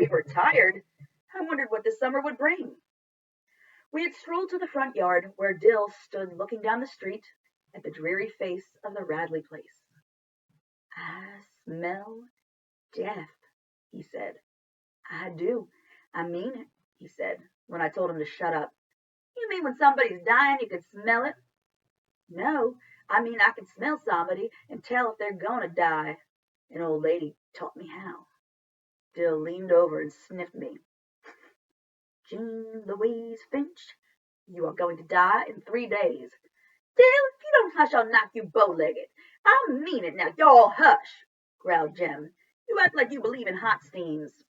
we were tired, I wondered what the summer would bring. We had strolled to the front yard, where Dill stood looking down the street at the dreary face of the Radley place. "I smell death," he said. "I do. I mean it," he said, when I told him to shut up. "You mean when somebody's dying you can smell it?" "No, I mean I can smell somebody and tell if they're going to die. An old lady taught me how." Dill leaned over and sniffed me. "Jean Louise Finch, you are going to die in 3 days. Dill, if you don't hush, I'll knock you bow-legged. I mean it now. Y'all hush," growled Jem. "You act like you believe in hot steams."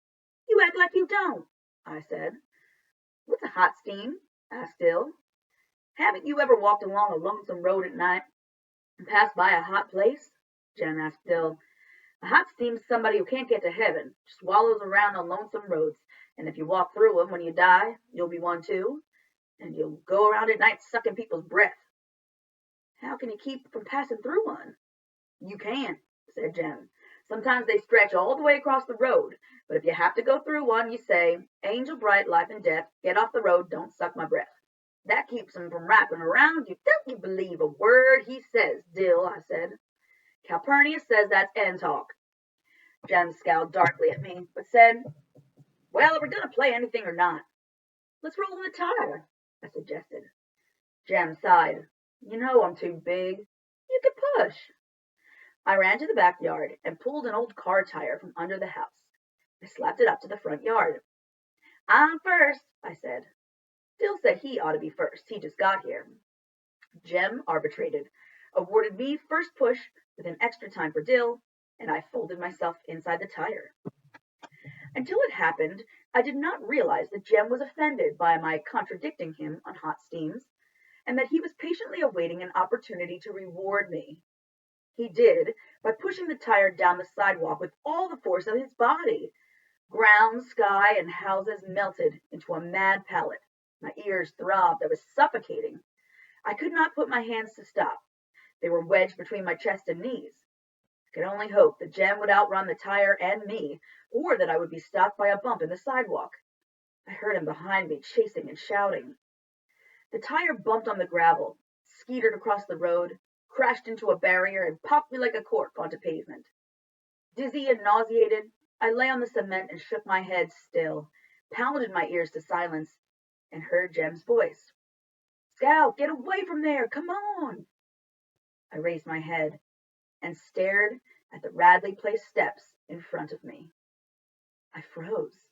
"You act like you don't," I said. "What's a hot steam?" asked Dill. "Haven't you ever walked along a lonesome road at night and passed by a hot place?" Jem asked Dill. "A hot steam's somebody who can't get to heaven, just wallows around on lonesome roads, and if you walk through them when you die, you'll be one too, and you'll go around at night sucking people's breath." "How can you keep from passing through one?" "You can't," said Jem. "Sometimes they stretch all the way across the road, but if you have to go through one, you say, 'Angel bright, life and death, get off the road, don't suck my breath.' That keeps them from wrapping around you." "Don't you believe a word he says, Dill," I said. "Calpurnia says that's end talk." Jem scowled darkly at me, but said, "Well, are we going to play anything or not?" "Let's roll in the tire," I suggested. Jem sighed. "You know I'm too big." "You can push." I ran to the backyard and pulled an old car tire from under the house. I slapped it up to the front yard. "I'm first," I said. Dill said he ought to be first. He just got here. Jem arbitrated, awarded me first push with an extra time for Dill, and I folded myself inside the tire. Until it happened, I did not realize that Jem was offended by my contradicting him on hot steams, and that he was patiently awaiting an opportunity to reward me. He did, by pushing the tire down the sidewalk with all the force of his body. Ground, sky, and houses melted into a mad palette. My ears throbbed. I was suffocating. I could not put my hands to stop. They were wedged between my chest and knees. I could only hope that Jem would outrun the tire and me, or that I would be stopped by a bump in the sidewalk. I heard him behind me, chasing and shouting. The tire bumped on the gravel, skeetered across the road, crashed into a barrier, and popped me like a cork onto pavement. Dizzy and nauseated, I lay on the cement and shook my head still, pounded my ears to silence, and heard Jem's voice. "Scout, get away from there! Come on!" I raised my head and stared at the Radley Place steps in front of me. I froze.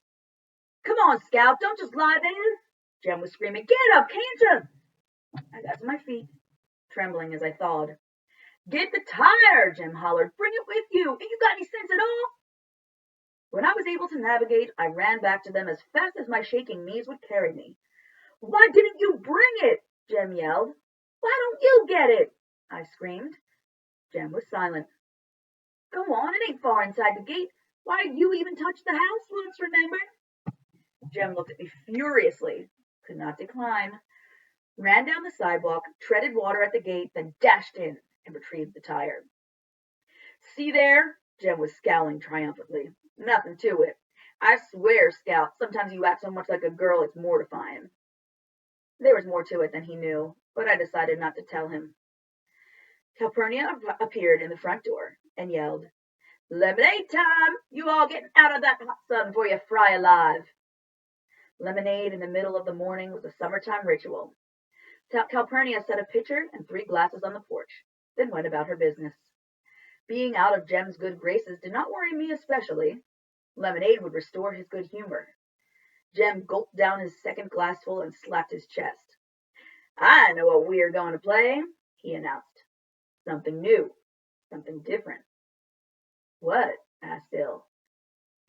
"Come on, Scout, don't just lie there!" Jem was screaming. "Get up, can't you?" I got to my feet, trembling as I thawed. "Get the tire!" Jem hollered. "Bring it with you! Ain't you got any sense at all?" When I was able to navigate, I ran back to them as fast as my shaking knees would carry me. "Why didn't you bring it?" Jem yelled. "Why don't you get it?" I screamed. Jem was silent. "Go on, it ain't far inside the gate. Why, you even touched the house once, remember?" Jem looked at me furiously, could not decline, ran down the sidewalk, treaded water at the gate, then dashed in and retrieved the tire. "See there?" Jem was scowling triumphantly. "Nothing to it. I swear, Scout, sometimes you act so much like a girl it's mortifying." There was more to it than he knew, but I decided not to tell him. Calpurnia appeared in the front door and yelled, "Lemonade time! You all getting out of that hot sun before you fry alive." Lemonade in the middle of the morning was a summertime ritual. Calpurnia set a pitcher and 3 glasses on the porch, then went about her business. Being out of Jem's good graces did not worry me especially. Lemonade would restore his good humor. Jem gulped down his second glassful and slapped his chest. "I know what we're going to play," he announced. "Something new, something different." "What?" asked Bill.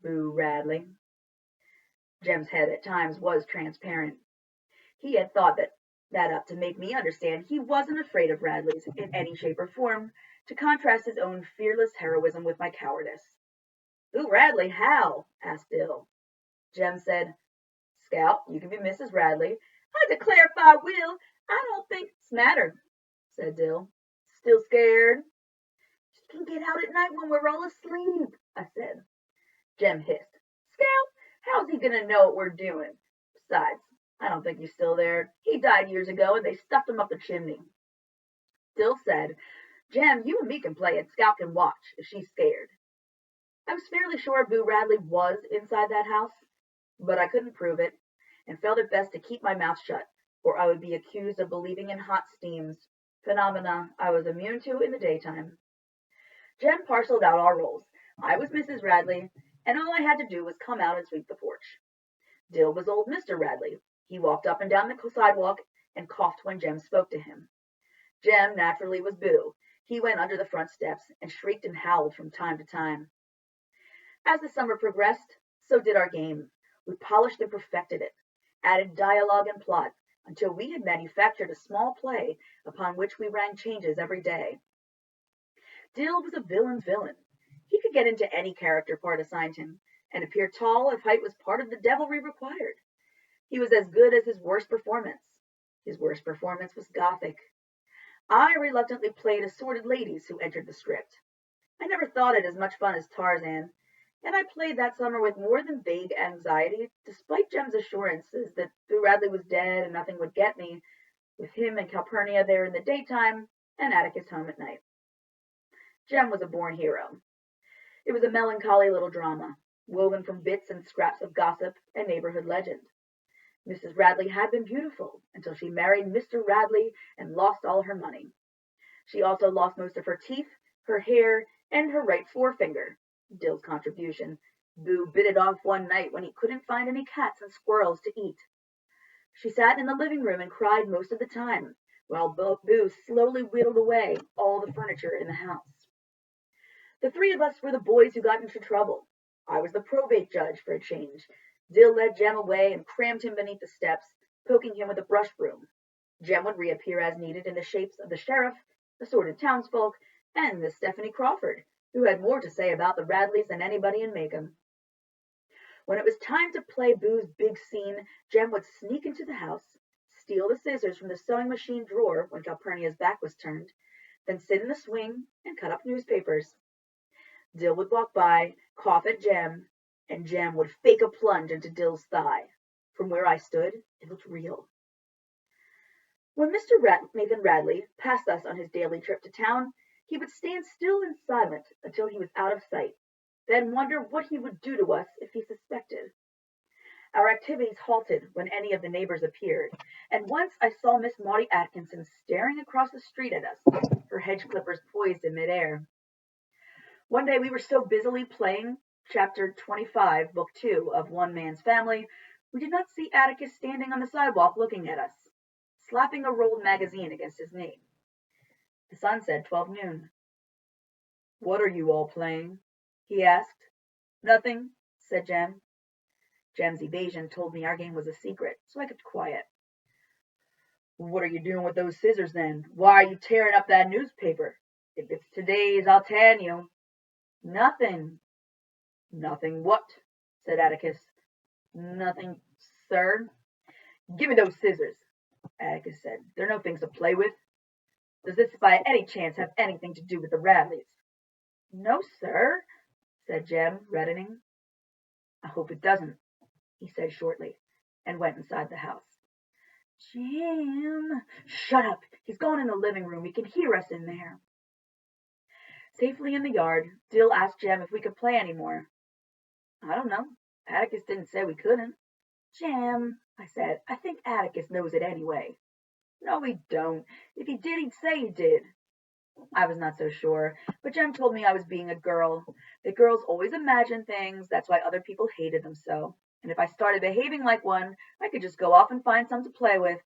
"Boo Radley." Jem's head at times was transparent. He had thought that up to make me understand he wasn't afraid of Radley's in any shape or form, to contrast his own fearless heroism with my cowardice. "Boo Radley, how?" asked Bill. Jem said, "Scout, you can be Mrs. Radley." "I declare if I will. I don't think it's matter," said Dill. "Still scared?" "She can get out at night when we're all asleep," I said. Jem hissed, "Scout, how gonna know what we're doing. Besides, I don't think he's still there. He died years ago, and they stuffed him up the chimney. Dill said, Jem, you and me can play at Scout can watch if she's scared. I was fairly sure Boo Radley was inside that house, but I couldn't prove it, and felt it best to keep my mouth shut, or I would be accused of believing in hot steams, phenomena I was immune to in the daytime. Jem parceled out our roles. I was Mrs. Radley, and all I had to do was come out and sweep the porch. Dill was old Mr. Radley. He walked up and down the sidewalk and coughed when Jem spoke to him. Jem naturally was Boo. He went under the front steps and shrieked and howled from time to time. As the summer progressed, so did our game. We polished and perfected it, added dialogue and plot, until we had manufactured a small play upon which we rang changes every day. Dill was a villain's villain. He could get into any character part assigned him, and appear tall if height was part of the devilry required. He was as good as his worst performance. His worst performance was Gothic. I reluctantly played assorted ladies who entered the script. I never thought it as much fun as Tarzan, and I played that summer with more than vague anxiety, despite Jem's assurances that Boo Radley was dead and nothing would get me, with him and Calpurnia there in the daytime and Atticus home at night. Jem was a born hero. It was a melancholy little drama, woven from bits and scraps of gossip and neighborhood legend. Mrs. Radley had been beautiful until she married Mr. Radley and lost all her money. She also lost most of her teeth, her hair, and her right forefinger. Dill's contribution. Boo bit it off one night when he couldn't find any cats and squirrels to eat. She sat in the living room and cried most of the time, while Boo slowly whittled away all the furniture in the house. The three of us were the boys who got into trouble. I was the probate judge for a change. Dill led Jem away and crammed him beneath the steps, poking him with a brush broom. Jem would reappear as needed in the shapes of the sheriff, assorted townsfolk, and Miss Stephanie Crawford, who had more to say about the Radleys than anybody in Macomb. When it was time to play Boo's big scene, Jem would sneak into the house, steal the scissors from the sewing machine drawer when Calpurnia's back was turned, then sit in the swing and cut up newspapers. Dill would walk by, cough at Jem, and Jem would fake a plunge into Dill's thigh. From where I stood, it looked real. When Mr. Nathan Radley passed us on his daily trip to town, he would stand still and silent until he was out of sight, then wonder what he would do to us if he suspected. Our activities halted when any of the neighbors appeared, and once I saw Miss Maudie Atkinson staring across the street at us, her hedge clippers poised in midair. One day we were so busily playing Chapter 25, Book 2 of One Man's Family, we did not see Atticus standing on the sidewalk looking at us, slapping a rolled magazine against his knee. The sun said 12 noon. "What are you all playing?" he asked. "Nothing," said Jem. Jem's evasion told me our game was a secret, so I kept quiet. "What are you doing with those scissors, then? Why are you tearing up that newspaper? If it's today's, I'll tan you." "Nothing." "Nothing what?" said Atticus. "Nothing, sir." "Give me those scissors," Atticus said. "They're no things to play with. Does this by any chance have anything to do with the Radleys?" "No, sir," said Jem, reddening. "I hope it doesn't," he said shortly, and went inside the house. "Jem!" "Shut up! He's gone in the living room. He can hear us in there." Safely in the yard, Dill asked Jem if we could play any more. "I don't know. Atticus didn't say we couldn't." "Jem," I said, "I think Atticus knows it anyway." "No, he don't. If he did, he'd say he did." I was not so sure, but Jem told me I was being a girl. That girls always imagine things, that's why other people hated them so. And if I started behaving like one, I could just go off and find some to play with.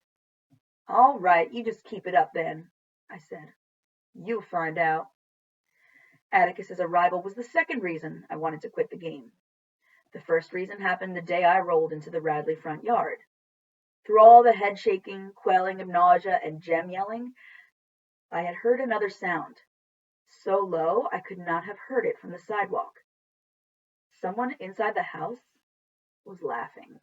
"All right, you just keep it up then," I said. "You'll find out." Atticus's arrival was the second reason I wanted to quit the game. The first reason happened the day I rolled into the Radley front yard. Through all the head shaking, quelling of nausea, and Jem yelling, I had heard another sound, so low I could not have heard it from the sidewalk. Someone inside the house was laughing.